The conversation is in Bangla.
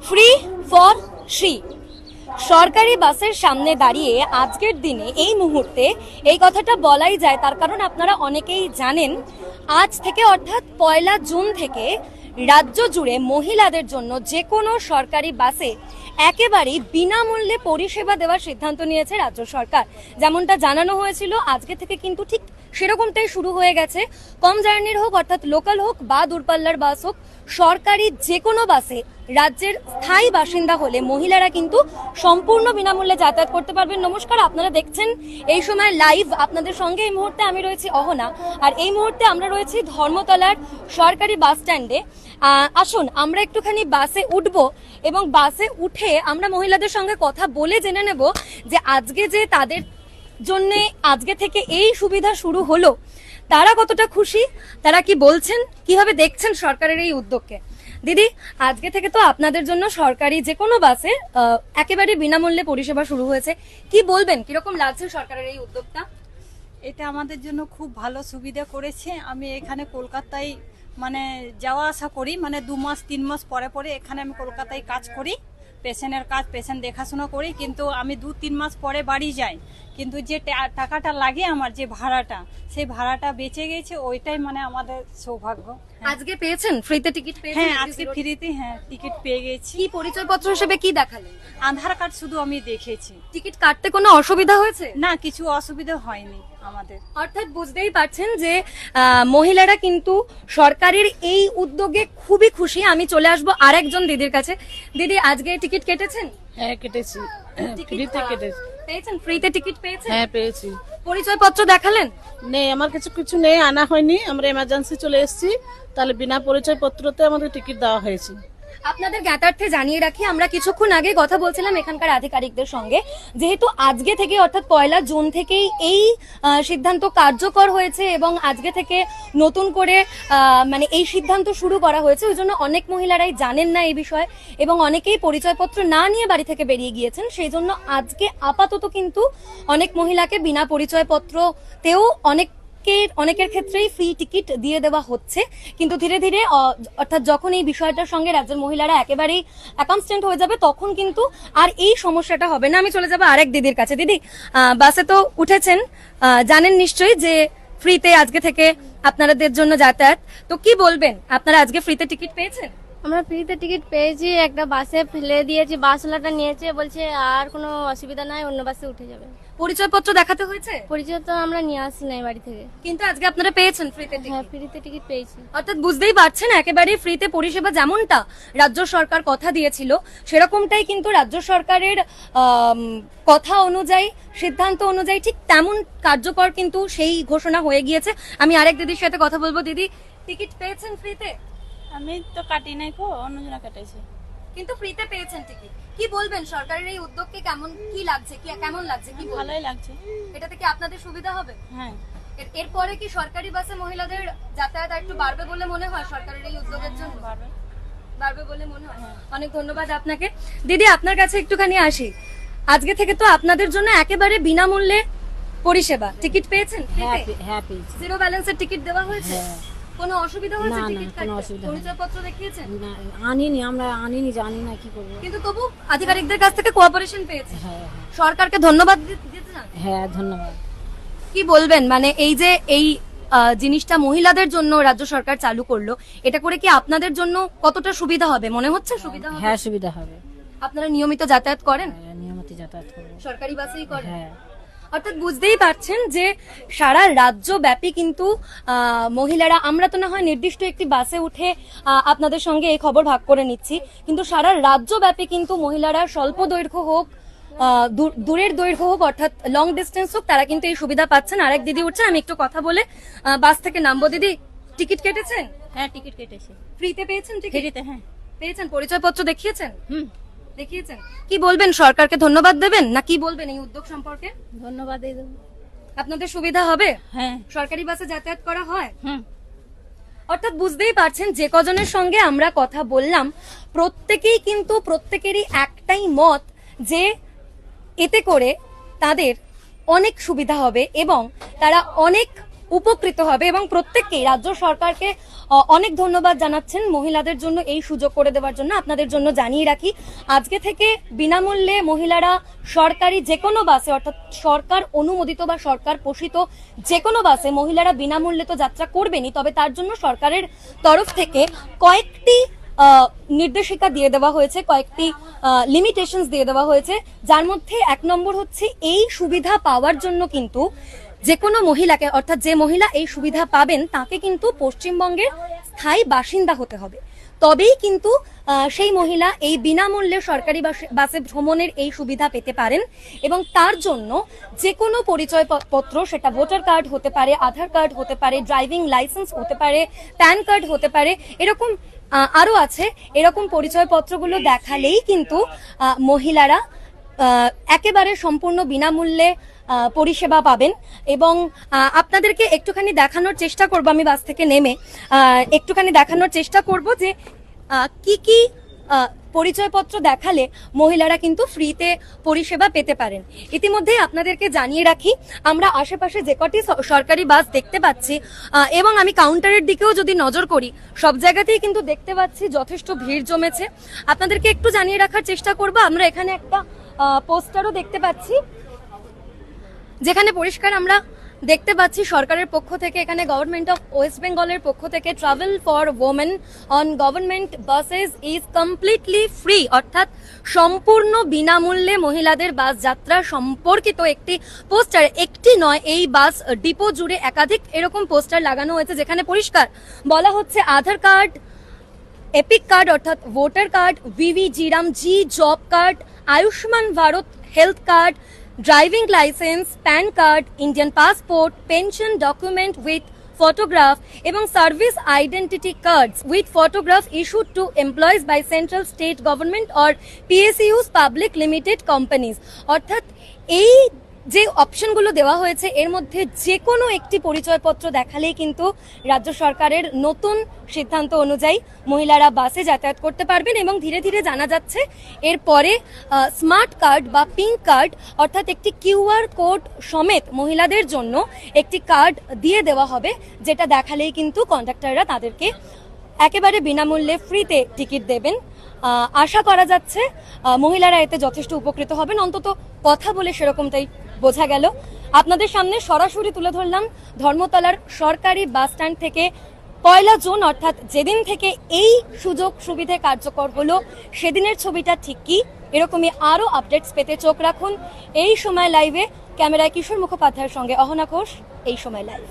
ফ্রি ফর শ্রী সরকারি বাসের সামনে দাঁড়িয়ে আজকের দিনে এই মুহূর্তে এই কথাটা বলাই যায়, তার কারণ আপনারা অনেকেই জানেন আজ থেকে অর্থাৎ 1 জুন থেকে রাজ্য জুড়ে মহিলাদের জন্য যে কোনো সরকারি বাসে একেবারেই বিনামূল্যে পরিষেবা দেওয়ার সিদ্ধান্ত নিয়েছে রাজ্য সরকার। যেমনটা জানানো হয়েছিল আজকে থেকে কিন্তু ঠিক সেরকমটাই শুরু হয়ে গেছে। কম জার্নির হোক অর্থাৎ লোকাল হোক বা দূরপাল্লার বাস হোক, সরকারি যে কোনো বাসে রাজ্যের স্থায়ী বাসিন্দা হলে মহিলারা কিন্তু সম্পূর্ণ বিনামূল্যে যাতায়াত করতে পারবেন। নমস্কার, আপনারা দেখছেন এই সময় লাইভ, আপনাদের সঙ্গে এই মুহূর্তে আমি রয়েছি অহনা, আর এই মুহূর্তে আমরা রয়েছি ধর্মতলার সরকারি বাস স্ট্যান্ডে। আসুন আমরা একটুখানি বাসে উঠবো এবং বাসে উঠে আমরা মহিলাদের সঙ্গে কথা বলে জেনে নেব যে আজকে যে তাদের জন্য আজকে থেকে এই সুবিধা শুরু হলো, তারা কতটা খুশি, তারা কি বলছেন, কিভাবে দেখছেন সরকারের এই উদ্যোগকে। দিদি, আজকে থেকে তো আপনাদের জন্য সরকারি যে কোনো বাসে একেবারে বিনামূল্যে পরিষেবা শুরু হয়েছে, কি বলবেন, কিরকম লাগছে সরকারের এই উদ্যোগটা? এটা আমাদের জন্য খুব ভালো সুবিধা করেছে। আমি এখানে কলকাতায় যাওয়া আসা করি, 2 মাস 3 মাস পরে পরে এখানে আমি কলকাতায় কাজ করি, পেশেন্টের কাজ, পেশেন্ট দেখাশোনা করি। কিন্তু আমি 2-3 মাস পরে বাড়ি যাই, কিন্তু যে টাকাটা লাগে আমার, যে ভাড়াটা, সেই ভাড়াটা বেঁচে গেছে, ওইটাই আমাদের সৌভাগ্য। আজকে পেয়েছেন ফ্রিতে টিকিট? হ্যাঁ, আজকে ফ্রিতে টিকিট পেয়ে গেছি। কি পরিচয়পত্র হিসেবে কি দেখালেন? আধার কার্ড শুধু আমি দেখেছি। টিকিট কাটতে কোনো অসুবিধা হয়েছে? না, কিছু অসুবিধা হয়নি আমাদের। অর্থাৎ বুঝতেই পারছেন যে মহিলারা কিন্তু সরকারের এই উদ্যোগে খুবই খুশি। আমি চলে আসবো আরেকজন দিদির কাছে। দিদি, আজকে টিকিট কেটেছেন? হ্যাঁ, কেটেছি। ফ্রিতে কেটেছি। পেয়েছেন? ফ্রিতে টিকিট পেয়েছেন? হ্যাঁ, পেয়েছি। পরিচয়পত্র দেখালেন? নেই, আমার কিছু নেই, আনা হয়নি। আমরা এমার্জেন্সি চলে এসেছি, তাহলে বিনা পরিচয়পত্রতে আমাদের টিকিট দেওয়া হয়েছে। আপনাদের জ্ঞাতার্থে জানিয়ে রাখি, আমরা কিছুক্ষণ আগে কথা বলছিলাম এখানকার আধিকারিকদের সঙ্গে, যেহেতু আজকে থেকে অর্থাৎ 1 জুন থেকেই এই সিদ্ধান্ত কার্যকর হয়েছে এবং আজকে থেকে নতুন করে এই সিদ্ধান্ত শুরু করা হয়েছে, ওই জন্য অনেক মহিলারাই জানেন না এই বিষয়ে এবং অনেকেই পরিচয়পত্র না নিয়ে বাড়ি থেকে বেরিয়ে গিয়েছেন। সেই জন্য আজকে আপাতত কিন্তু অনেক মহিলাকে বিনা পরিচয়পত্রতেও অনেকের ক্ষেত্রেই ফ্রি টিকিট দিয়ে দেওয়া হচ্ছে। কিন্তু ধীরে ধীরে অর্থাৎ যখন এই বিষয়টার সঙ্গে রাজ্যের মহিলারা একেবারেই অ্যাকামস্টেন্ট হয়ে যাবে, তখন কিন্তু আর এই সমস্যাটা হবে না। আমি চলে যাবো আরেক দিদির কাছে। দিদি, বাসে তো উঠেছেন, জানেন নিশ্চয়ই যে ফ্রিতে আজকে থেকে আপনাদের জন্য যাতায়াত, তো কি বলবেন, আপনারা আজকে ফ্রিতে টিকিট পেয়েছেন? আমরা ফ্রিতে টিকিট পেয়েছি, একটা বাসে ফেলে দিয়েছি, বাসওয়ালাটা নিয়েছে, বলছে আর কোনো অসুবিধা নাই, অন্য বাসে উঠে যাবে। পরিচয়পত্র দেখাতে হয়েছে? পরিচয় তো আমরা নিয়ে আসি নাই বাড়ি থেকে। কিন্তু আজকে আপনারা পেয়েছেন ফ্রিতে হ্যাঁ, টিকিট? ফ্রিতে টিকিট পেয়েছি। অর্থাৎ বুঝতেই পারছেন একেবারে ফ্রিতে পরিষেবা যেমনটা রাজ্য সরকার কথা দিয়েছিল, সেরকমটাই কিন্তু রাজ্য সরকারের কথা অনুযায়ী, সিদ্ধান্ত অনুযায়ী ঠিক তেমন কার্যকর কিন্তু সেই ঘোষণা হয়ে গিয়েছে। আমি আরেক দিদির সাথে কথা বলবো। দিদি, টিকিট পেয়েছেন ফ্রিতে? আমি তো কাটি নাই, অন্যজনা কাটাইছে। কিন্তু ফ্রিতে পেয়েছেন টিকিট, কি বলবেন সরকারের এই উদ্যোগকে, কি লাগছে, কেমন লাগছে, কি ভালোই লাগছে। এটাতে কি আপনাদের সুবিধা হবে? হ্যাঁ। এরপরে কি সরকারি বাসে মহিলাদের যাতায়াত একটু বাড়বে বলে মনে হয় সরকারের এই উদ্যোগের জন্য? বাড়বে বলে মনে হয়। অনেক ধন্যবাদ আপনাকে। দিদি, আপনার কাছে একটুখানি আসি। আজকে থেকে তো আপনাদের জন্য একেবারে বিনামূল্যে পরিষেবা, টিকিট পেয়েছেন? হ্যাঁ, পেয়েছি। জিরো ব্যালেন্সের টিকিট দেওয়া হয়েছে? কোনো অসুবিধা হয়েছে না, টিকিট কোনো কাটতে? অসুবিধা পরিচয়পত্র দেখিয়েছেন? না, আনিনি, আমরা আনিনি, জানি না কি করবো। কিন্তু তবু আধিকারিকদের কাছ থেকে কোঅপারেশন পেয়েছে। হ্যাঁ, সরকারকে ধন্যবাদ দিতে চান? হ্যাঁ, ধন্যবাদ। কি বলবেন, এই যে এই জিনিসটা মহিলাদের জন্য রাজ্য সরকার চালু করলো, এটা করে কি আপনাদের জন্য কতটা সুবিধা হবে মনে হচ্ছে? সুবিধা হবে? হ্যাঁ, সুবিধা হবে। আপনারা নিয়মিত যাতায়াত করেন? হ্যাঁ, নিয়মিত যাতায়াত করবো। সরকারি বাসেই করেন? হ্যাঁ। অর্থাৎ বুঝতেই পারছেন যে সারা রাজ্য ব্যাপী কিন্তু মহিলারা, আমরা তো না হয় নির্দিষ্ট একটি বাসে উঠে আপনাদের সঙ্গে এই খবর ভাগ করে নিচ্ছি, কিন্তু সারা রাজ্য ব্যাপী কিন্তু মহিলারা স্বল্প দৈর্ঘ্য হোক, দূরের দৈর্ঘ্য হোক, অর্থাৎ লং ডিস্টেন্স হোক, তারা কিন্তু এই সুবিধা পাচ্ছেন। আরেক দিদি উঠছেন, আমি একটু কথা বলে বাস থেকে নামবো। দিদি, টিকিট কেটেছেন? হ্যাঁ, টিকিট কেটেছি। ফ্রিতে পেয়েছেন টিকিট? ফ্রিতে, হ্যাঁ। পেয়েছেন? পরিচয়পত্র দেখিয়েছেন? দেখিয়েছেন। কি বলবেন, সরকারকে ধন্যবাদ দেবেন না কি বলবেন এই উদ্যোগ সম্পর্কে? ধন্যবাদ। আপনাদের সুবিধা হবে? হ্যাঁ। সরকারি বাসে যাতায়াত করা হয়? হুম। অর্থাৎ বুঝতেই পারছেন যে কজনের সঙ্গে আমরা কথা বললাম, প্রত্যেকেরই একটাই মত যে এতে করে তাদের অনেক সুবিধা হবে এবং তারা অনেক উপকৃত হবে এবং প্রত্যেককেই রাজ্য সরকারকে অনেক ধন্যবাদ জানাচ্ছেন মহিলাদের জন্য এই সুযোগ করে দেওয়ার জন্য। আপনাদের জন্য জানিয়ে রাখি, আজকে থেকে বিনামূল্যে মহিলারা সরকারি যে কোনো বাসে, অর্থাৎ সরকার অনুমোদিত বা সরকার পোষিত যে কোনো বাসে মহিলারা বিনামূল্যে তো যাত্রা করবেনই, তবে তার জন্য সরকারের তরফ থেকে কয়েকটি নির্দেশিকা দিয়ে দেওয়া হয়েছে, কয়েকটি লিমিটেশনস দিয়ে দেওয়া হয়েছে, যার মধ্যে 1 নম্বর হচ্ছে এই সুবিধা পাওয়ার জন্য কিন্তু যে কোনো মহিলাকে, অর্থাৎ যে মহিলা এই সুবিধা পাবেন তাকে কিন্তু পশ্চিমবঙ্গের স্থায়ী বাসিন্দা হতে হবে, তবেই কিন্তু সেই মহিলা এই বিনামূল্যে সরকারি বাসে ভ্রমণের এই সুবিধা পেতে পারেন। এবং তার জন্য যে কোনো পরিচয় পত্র, সেটা ভোটার কার্ড হতে পারে, আধার কার্ড হতে পারে, ড্রাইভিং লাইসেন্স হতে পারে, প্যান কার্ড হতে পারে, এরকম আরো আছে, এরকম পরিচয়পত্রগুলো দেখালেই কিন্তু মহিলারা একেবারে সম্পূর্ণ বিনামূল্যে পরিষেবা পাবেন। এবং আপনাদেরকে একটুখানি দেখানোর চেষ্টা করব, আমি বাস থেকে নেমে একটুখানি দেখানোর চেষ্টা করব যে কি কি পরিচয়পত্র দেখালে মহিলারা কিন্তু ফ্রিতে পরিষেবা পেতে পারেন। ইতিমধ্যে আপনাদেরকে জানিয়ে রাখি, আমরা আশেপাশে যে কটি সরকারি বাস দেখতে পাচ্ছি এবং আমি কাউন্টারের দিকেও যদি নজর করি, সব জায়গাতেই কিন্তু দেখতে পাচ্ছি যথেষ্ট ভিড় জমেছে। আপনাদেরকে একটু জানিয়ে রাখার চেষ্টা করব, আমরা এখানে একটা পোস্টারও দেখতে পাচ্ছি, যেখানে পরিষ্কার আমরা দেখতে পাচ্ছি সরকারের পক্ষ থেকে, এখানে গভর্নমেন্ট অফ ওয়েস্ট বেঙ্গলের পক্ষ থেকে travel for women on government buses is completely free, অর্থাৎ সম্পূর্ণ বিনামূল্যে মহিলাদের বাস যাত্রা সম্পর্কিত একটি পোস্টার, একটি নয়, এই বাস ডিপো জুড়ে একাধিক এরকম পোস্টার লাগানো হয়েছে, যেখানে পরিষ্কার বলা হচ্ছে আধার কার্ড, এপিক কার্ড অর্থাৎ ভোটার কার্ড, ভিভিজিরাম জি job card, Ayushman Bharat health card, driving licence, PAN card, Indian passport, pension document with photograph এবং service identity cards with photograph issued to employees by central state government or PSUs public limited companies. অর্থাৎ এই যে অপশনগুলো দেওয়া হয়েছে এর মধ্যে যে কোনো একটি পরিচয়পত্র দেখালেই কিন্তু রাজ্য সরকারের নতুন সিদ্ধান্ত অনুযায়ী মহিলারা বাসে যাতায়াত করতে পারবেন। এবং ধীরে ধীরে জানা যাচ্ছে এরপরে স্মার্ট কার্ড বা পিঙ্ক কার্ড, অর্থাৎ একটি কিউআর কোড সমেত মহিলাদের জন্য একটি কার্ড দিয়ে দেওয়া হবে, যেটা দেখালেই কিন্তু কন্ডাক্টররা তাদেরকে একেবারে বিনামূল্যে ফ্রিতে টিকিট দেবেন। আশা করা যাচ্ছে মহিলারা এতে যথেষ্ট উপকৃত হবেন, অন্তত কথা বলে সেরকমটাই বোঝা গেল। আপনাদের সামনে সরাসরি তুলে ধরলাম ধর্মতলার সরকারি বাস স্ট্যান্ড থেকে 1 জুন, অর্থাৎ যেদিন থেকে এই সুযোগ সুবিধে কার্যকর হলো সেদিনের ছবিটা ঠিক কি। এরকমই আরো আপডেটস পেতে চোখ রাখুন এই সময় লাইভে। ক্যামেরায় কিশোর মুখোপাধ্যায়ের সঙ্গে অহনা ঘোষ, এই সময় লাইভ।